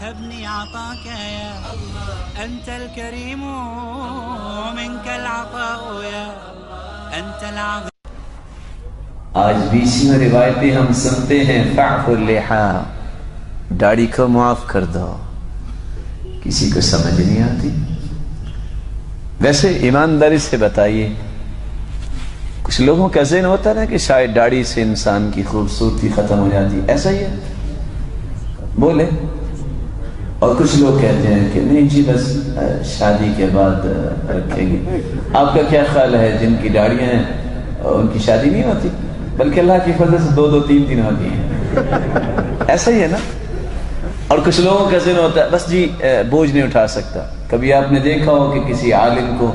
ابني عطاك يا أنت الكريم منك العطاء يا أنت العظيم. آج بھی اسی میں روایتیں ہم سنتے ہیں فاعف اللحا، داڑھی کو معاف کر دو. کسی کو سمجھ نہیں آتی. ویسے ایمانداری سے بتائیے، کچھ لوگوں کا ذہن ہوتا ہے نا کہ شاید داڑھی سے انسان کی خوبصورتی ختم ہو جاتی، ایسا ہی ہے؟ بولے. اور کچھ لوگ کہتے ہیں کہ نہیں جی بس شادی کے بعد رکھیں گے. آپ کا کیا خیال ہے جن کی داڑیاں ہیں ان کی شادی نہیں ہوتی، بلکہ اللہ کی فضل سے 2 3 دن ہوتی ہیں؟ ایسا ہی ہے نا. اور کچھ لوگوں کا ذہن ہوتا ہے بس جی بوجھ نہیں اٹھا سکتا. کبھی آپ نے دیکھا ہو کہ کسی عالم کو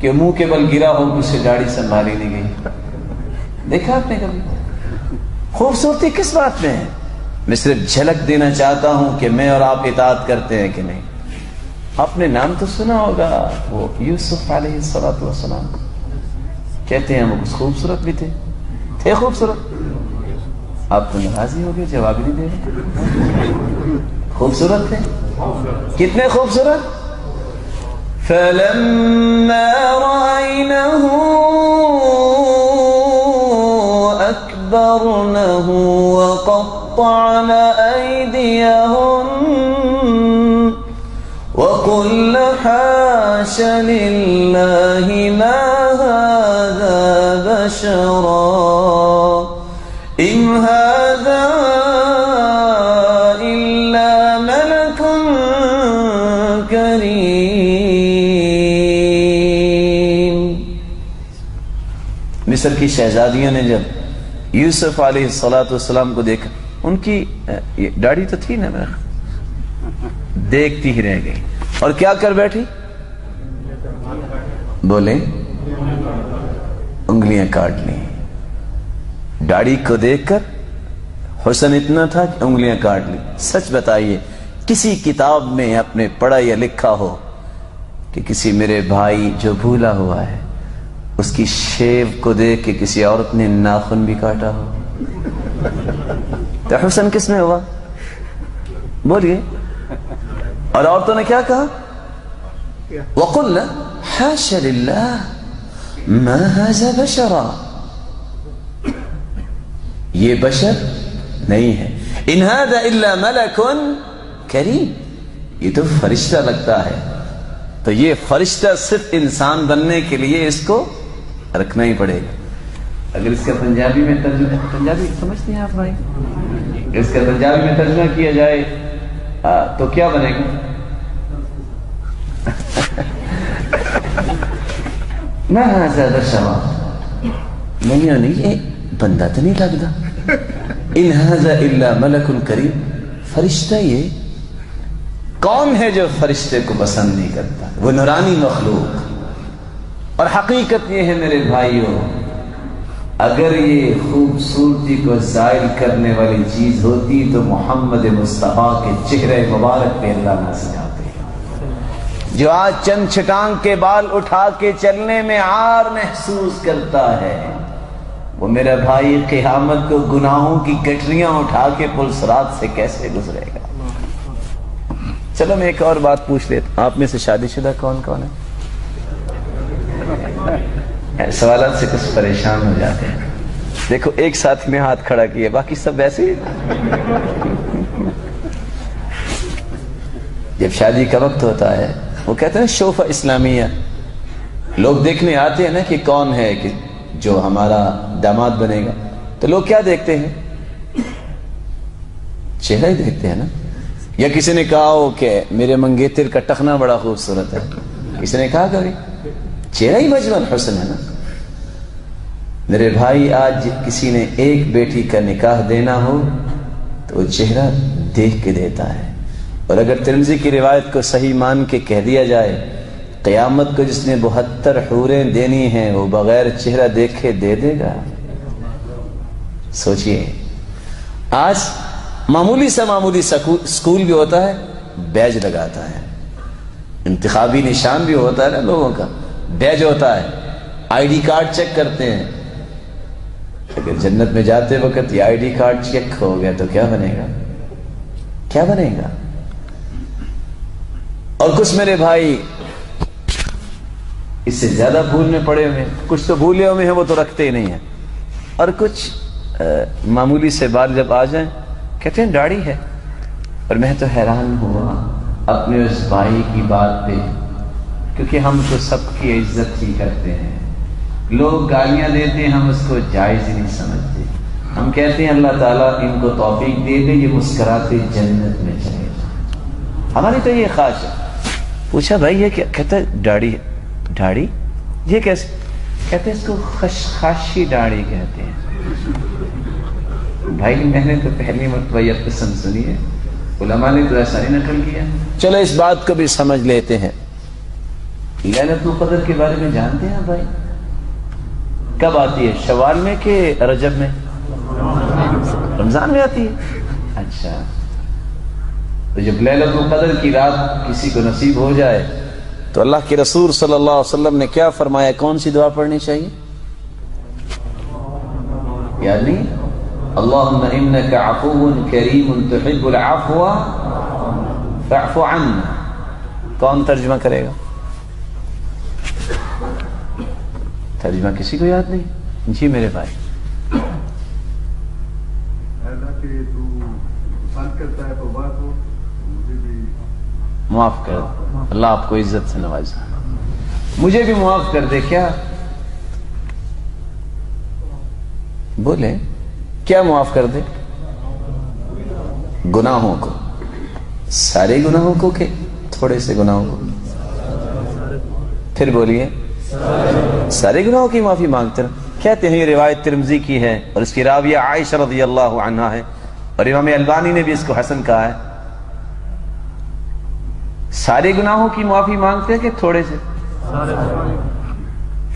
کہ منہ کے بل گرا ہو، اس سے داڑھی سنبھالی نہیں گئی؟ دیکھا آپ نے کبھی؟ خوبصورتی کس بات میں ہے؟ میں صرف جھلک دینا چاہتا ہوں کہ میں اور آپ اطاعت کرتے ہیں کہ نہیں. آپ نے نام تو سنا ہوگا، وہ یوسف علیہ السلام. کہتے ہیں وہ کچھ خوبصورت بھی تھے خوبصورت. آپ تو ناراضی ہو گئے، جواب نہیں دے رہے. خوبصورت تھے. کتنے خوبصورت؟ فَلَمَّا رَأَيْنَهُ أَكْبَرْنَهُ وَقَطَّعْنَ أَيْدِيَهُنَّ وَقُلْنَ حَاشَ لِلَّهِ مَا هَذَا بَشَرًا إِنْ هَذَا إِلَّا مَلَكٌ كَرِيمٌ. مصر کی شہزادیوں نے جب یوسف علیہ السلام کو دیکھا، ان کی داڑھی تو تھی نا، دیکھتی ہی رہ گئی اور کیا کر بیٹھی؟ بولے انگلیاں کاٹ لی. داڑھی کو دیکھ کر حسن اتنا تھا کہ انگلیاں کاٹ لی. سچ بتائیے کسی کتاب میں آپ نے پڑھا یا لکھا ہو کہ کسی میرے بھائی جو بھولا ہوا ہے اس کی شیو کو دیکھ کے کسی عورت نے ناخن بھی کاٹا ہو؟ تو حسن کس میں ہوا؟ بولیے. اور عورتوں نے کیا کہا؟ وَقُلْنَا حَاشَ لِلَّهِ مَا هَذَا بَشَرًا، یہ بشر نہیں ہے. إِنْ هَذَا إِلَّا مَلَكٌ كَرِيمٌ، یہ تو فرشتہ لگتا ہے. تو یہ فرشتہ صرف انسان بننے کے لیے اس کو رکھنا ہی پڑے گا. اگر اس کا پنجابی میں ترجمہ، پنجابی سمجھتے ہیں آپ بھائی؟ اس کا پنجابی میں ترجمہ کیا جائے تو کیا بنے گا؟ میں زیادہ شوا نہیں، یہ بندہ تو نہیں لگتا. ان ھذا الا ملک کریم، فرشتہ. یہ کون ہے جو فرشتے کو پسند نہیں کرتا؟ وہ نورانی مخلوق. اور حقیقت یہ ہے میرے بھائیوں، اگر یہ خوبصورتی کو زائل کرنے والی چیز ہوتی تو محمد مصطفیٰ کے چہرے مبارک پہ اللہ نہ سجاتے. جو آج چند چھٹانگ کے بال اٹھا کے چلنے میں عار محسوس کرتا ہے، وہ میرا بھائی قیامت کو گناہوں کی گٹریاں اٹھا کے پل صراط سے کیسے گزرے گا؟ چلو میں ایک اور بات پوچھ لیتا ہوں، آپ میں سے شادی شدہ کون کون ہے؟ سوالات سے کچھ پریشان ہو جاتے ہیں. دیکھو ایک ساتھ میں ہاتھ کھڑا کیا، باقی سب ویسے ہی. جب شادی کا وقت ہوتا ہے وہ کہتے ہیں شوفہ اسلامیہ، لوگ دیکھنے آتے ہیں نا کہ کون ہے کہ جو ہمارا داماد بنے گا. تو لوگ کیا دیکھتے ہیں؟ چہرہ ہی دیکھتے ہیں نا. یا کسی نے کہا ہو کہ میرے منگیتر کا ٹخنا بڑا خوبصورت ہے، کسی نے کہا کبھی؟ چہرہ ہی مجمل حسن ہے نا. میرے بھائی آج کسی نے ایک بیٹی کا نکاح دینا ہو تو وہ چہرہ دیکھ کے دیتا ہے. اور اگر ترمذی کی روایت کو صحیح مان کے کہہ دیا جائے، قیامت کو جس نے 72 حوریں دینی ہیں وہ بغیر چہرہ دیکھے دے دے گا؟ سوچئے. آج معمولی سکول بھی ہوتا ہے، بیج لگاتا ہے. انتخابی نشان بھی ہوتا ہے نا لوگوں کا، بیج ہوتا ہے. آئی ڈی کارڈ چیک کرتے ہیں. اگر جنت میں جاتے وقت یہ آئی ڈی کارڈ چیک ہو گیا تو کیا بنے گا؟ کیا بنے گا؟ اور کچھ میرے بھائی اس سے زیادہ بھول میں پڑے ہوئے ہیں، کچھ تو بھولے ہوئے ہیں وہ تو رکھتے ہی نہیں ہیں، اور کچھ معمولی سے بات جب آ جائیں کہتے ہیں داڑھی ہے. اور میں تو حیران ہوا اپنے اس بھائی کی بات پہ، کیونکہ ہم تو سب کی عزت ہی کرتے ہیں. لوگ گالیاں دیتے ہیں، ہم اس کو جائز ہی نہیں سمجھتے. ہم کہتے ہیں اللہ تعالیٰ ان کو توفیق دے دے، یہ مسکراتے جنت میں چلے جائیں. ہماری تو یہ خواہش ہے. پوچھا بھائی یہ کیا؟ کہتا ہے داڑھی ہے. داڑھی یہ کیسے؟ کہتے ہیں اس کو خشخاشی داڑھی کہتے ہیں. بھائی میں نے تو پہلی مرتبہ یہ قسم سنی ہے، علماء نے تو ایسا نہیں نقل کیا. چلو اس بات کو بھی سمجھ لیتے ہیں. لیلۃ القدر کے بارے میں جانتے ہیں بھائی؟ کب آتی ہے؟ شوال میں کہ رجب میں؟ رمضان میں آتی ہے. اچھا، تو جب لیلۃ القدر کی رات کسی کو نصیب ہو جائے تو اللہ کے رسول صلی اللہ علیہ وسلم نے کیا فرمایا؟ کون سی دعا پڑھنی چاہیے؟ یعنی اللہم انک عفو کریم تحب العفو فاعف عنا. کون ترجمہ کرے گا؟ ترجمہ کسی کو یاد نہیں؟ جی میرے بھائی. معاف کر، اللہ آپ کو عزت سے نوازے، مجھے بھی معاف کر دے. کیا بولے؟ کیا معاف کر دے؟ گناہوں کو. سارے گناہوں کو کہ تھوڑے سے گناہوں کو؟ پھر بولیے. سارے گناہوں کی معافی مانگتے ہیں. کہتے ہیں یہ روایت ترمذی کی ہے اور اس کی راویہ عائشہ رضی اللہ عنہا ہے، اور امام البانی نے بھی اس کو حسن کہا ہے. سارے گناہوں کی معافی مانگتے ہیں کہ تھوڑے سے؟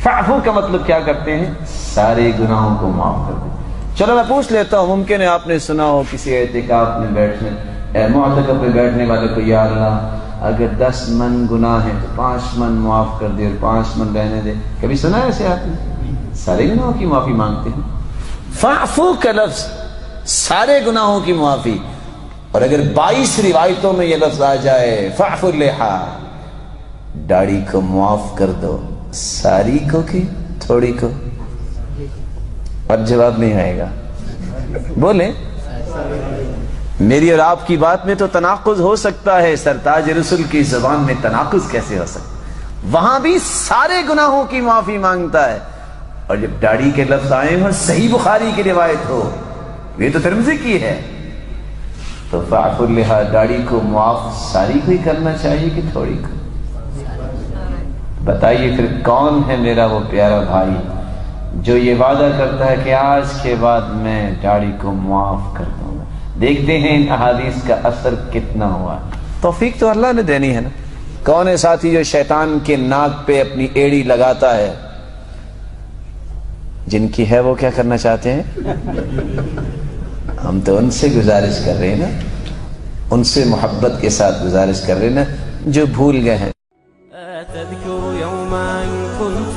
فعفو کا مطلب کیا کرتے ہیں؟ سارے گناہوں کو معاف کر دیں. چلو میں پوچھ لیتا ہوں، ممکن ہے آپ نے سنا ہو کسی اعتکاف میں بیٹھنے، معتکف میں بیٹھنے والے کو، یا اللہ اگر 10 من گناہ ہیں تو 5 من معاف کر دے اور 5 من رہنے دے. کبھی سنا ہے ایسے آپ نے؟ سارے گناہوں کی معافی مانگتے ہیں. فعفو کا لفظ سارے گناہوں کی معافی. اور اگر 22 روایتوں میں یہ لفظ آ جائے فعفو اللحا، داڑھی کو معاف کر دو، ساری کو کہ تھوڑی کو؟ اور جواب نہیں آئے گا. بولیں. میری اور آپ کی بات میں تو تناقض ہو سکتا ہے، سرتاج رسول کی زبان میں تناقض کیسے ہو سکتا ہے؟ وہاں بھی سارے گناہوں کی معافی مانگتا ہے، اور جب داڑھی کے لفظ آئے اور صحیح بخاری کی روایت ہو، یہ تو ترمذی کی ہے، تو فاعف اللحا، داڑھی کو معاف ساری کو ہی کرنا چاہیے کہ تھوڑی کو؟ بتائیے پھر کون ہے میرا وہ پیارا بھائی جو یہ وعدہ کرتا ہے کہ آج کے بعد میں داڑھی کو معاف کر دوں گا؟ دیکھتے ہیں ان احادیث کا اثر کتنا ہوا. توفیق تو اللہ نے دینی ہے نا. کون ہے ساتھی جو شیطان کے ناک پہ اپنی ایڑی لگاتا ہے؟ جن کی ہے وہ کیا کرنا چاہتے ہیں؟ ہم تو ان سے گزارش کر رہے ہیں نا، ان سے محبت کے ساتھ گزارش کر رہے ہیں نا جو بھول گئے ہیں. تذكر يوما كنت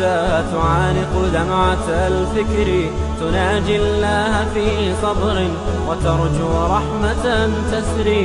تعانق دمعة الفكر، تناجي الله في صبر وترجو رحمة تسري.